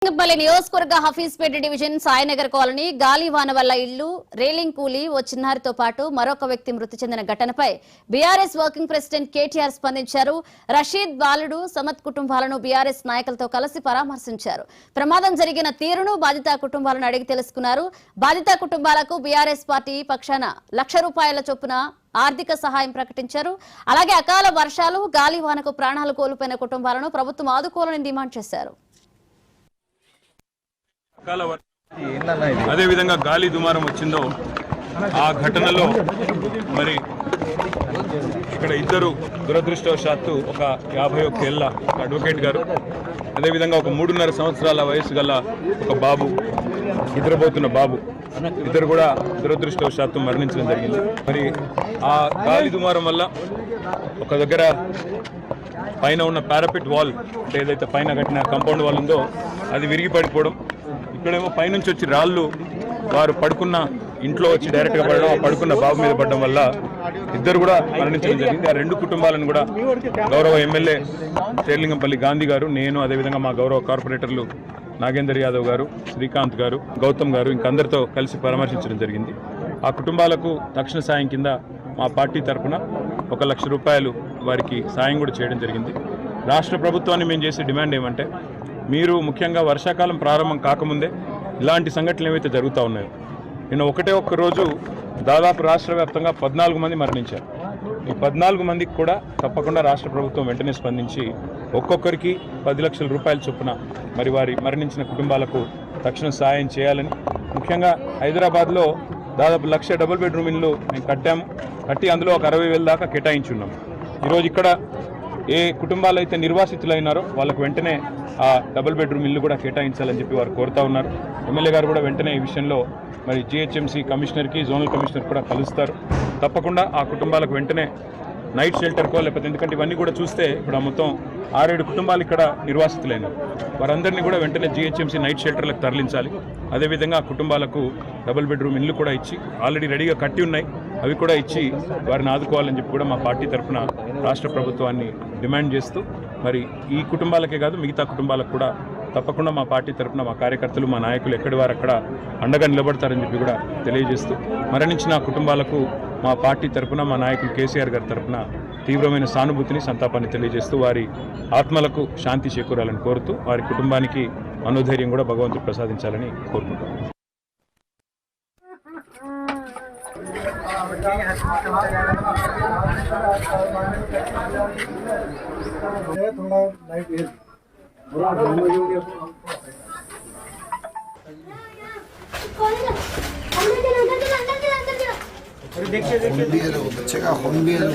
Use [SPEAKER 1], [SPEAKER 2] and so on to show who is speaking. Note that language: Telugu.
[SPEAKER 1] పల్లి నియోజకవర్గ హఫీజ్పేట డివిజన్ సాయినగర్ కాలనీ గాలివాన వల్ల ఇల్లు రేలింగ్ కూలి ఓ చిన్నారితో పాటు మరొక వ్యక్తి మృతి చెందిన ఘటనపై బీఆర్ఎస్ వర్కింగ్ ప్రెసిడెంట్ కేటీఆర్ స్పందించారు. రషీద్ బాలుడు సమత్ కుటుంబాలను బీఆర్ఎస్ నాయకులతో కలిసి పరామర్శించారు. ప్రమాదం జరిగిన తీరును బాధిత కుటుంబాలను అడిగి తెలుసుకున్నారు. బాధిత కుటుంబాలకు బీఆర్ఎస్ పార్టీ పక్షాన ₹1,00,000 చొప్పున ఆర్థిక సహాయం ప్రకటించారు. అలాగే అకాల వర్షాలు గాలివానకు ప్రాణాలు కోల్పోయిన కుటుంబాలను ప్రభుత్వం ఆదుకోవాలని డిమాండ్ చేశారు.
[SPEAKER 2] అదే విధంగా గాలి దుమారం వచ్చిందో ఆ ఘటనలో మరి ఇక్కడ ఇద్దరు దురదృష్టవశాత్తు ఒక 51 ఏళ్ల అడ్వకేట్ గారు, అదేవిధంగా ఒక 3.5 సంవత్సరాల వయసు గల ఒక బాబు, నిద్రపోతున్న బాబు, ఇద్దరు కూడా దురదృష్టవశాత్తు మరణించడం జరిగింది. మరి ఆ గాలి దుమారం వల్ల ఒక దగ్గర పైన ఉన్న పారాపెట్ వాల్ అంటే ఏదైతే పైన కట్టిన కాంపౌండ్ వాల్ ఉందో అది విరిగి పడిపోవడం, ఇక్కడేమో పైనుంచి వచ్చి రాళ్ళు వారు పడుకున్న ఇంట్లో వచ్చి డైరెక్ట్గా పడడం, ఆ పడుకున్న బాబు మీద పడడం వల్ల ఇద్దరు కూడా మరణించడం జరిగింది. ఆ రెండు కుటుంబాలను కూడా గౌరవ ఎమ్మెల్యే శేర్లింగంపల్లి గాంధీ గారు, నేను, అదేవిధంగా మా గౌరవ కార్పొరేటర్లు నాగేందర్ యాదవ్ గారు, శ్రీకాంత్ గారు, గౌతమ్ గారు ఇంకందరితో కలిసి పరామర్శించడం జరిగింది. ఆ కుటుంబాలకు తక్షణ సాయం కింద మా పార్టీ తరఫున ₹1,00,000 వారికి సాయం కూడా చేయడం జరిగింది. రాష్ట్ర ప్రభుత్వాన్ని మేము చేసే డిమాండ్ ఏమంటే, మీరు ముఖ్యంగా వర్షాకాలం ప్రారంభం కాకముందే ఇలాంటి సంఘటనలు ఏవైతే జరుగుతూ ఉన్నాయో, నిన్న ఒక్క రోజు దాదాపు రాష్ట్ర వ్యాప్తంగా 14 మంది మరణించారు. ఈ 14 మందికి కూడా తప్పకుండా రాష్ట్ర ప్రభుత్వం వెంటనే స్పందించి ఒక్కొక్కరికి ₹10,00,000 చొప్పున మరి వారి మరణించిన కుటుంబాలకు తక్షణ సాయం చేయాలని, ముఖ్యంగా హైదరాబాద్లో దాదాపు 1,00,000 డబుల్ బెడ్రూమ్ ఇళ్ళు మేము కట్టి అందులో ఒక 60,000 దాకా కేటాయించున్నాం. ఈరోజు ఇక్కడ ఏ కుటుంబాలు అయితే నిర్వాసితులైనారో వాళ్ళకు వెంటనే ఆ డబుల్ బెడ్రూమ్ ఇల్లు కూడా కేటాయించాలని చెప్పి వారు కోరుతా ఉన్నారు. ఎమ్మెల్యే గారు కూడా వెంటనే ఈ విషయంలో మరి జిహెచ్ఎంసీ కమిషనర్కి, జోనల్ కమిషనర్ కూడా కలుస్తారు. తప్పకుండా ఆ కుటుంబాలకు వెంటనే నైట్ షెల్టర్కో లేకపోతే, ఎందుకంటే ఇవన్నీ కూడా చూస్తే ఇప్పుడు మొత్తం 6-7 కుటుంబాలు ఇక్కడ నిర్వాసితులైనారు, వారందరినీ కూడా వెంటనే జిహెచ్ఎంసీ నైట్ షెల్టర్లకు తరలించాలి. అదేవిధంగా ఆ కుటుంబాలకు డబుల్ బెడ్రూమ్ ఇల్లు కూడా ఇచ్చి, ఆల్రెడీ రెడీగా కట్టి ఉన్నాయి, అవి కూడా ఇచ్చి వారిని ఆదుకోవాలని చెప్పి కూడా మా పార్టీ తరఫున రాష్ట్ర ప్రభుత్వాన్ని డిమాండ్ చేస్తూ, మరి ఈ కుటుంబాలకే కాదు మిగతా కుటుంబాలకు కూడా తప్పకుండా మా పార్టీ తరఫున మా కార్యకర్తలు, మా నాయకులు ఎక్కడి వారు అక్కడ అండగా నిలబడతారని చెప్పి కూడా తెలియజేస్తూ, మరణించిన కుటుంబాలకు మా పార్టీ తరఫున మా నాయకులు కేసీఆర్ గారి తరఫున తీవ్రమైన సానుభూతిని, సంతాపాన్ని తెలియజేస్తూ వారి ఆత్మలకు శాంతి చేకూరాలని కోరుతూ, వారి కుటుంబానికి మనోధైర్యం కూడా భగవంతుడు ప్రసాదించాలని కోరుకుంటున్నాను.
[SPEAKER 3] बच्चे का होम भी है।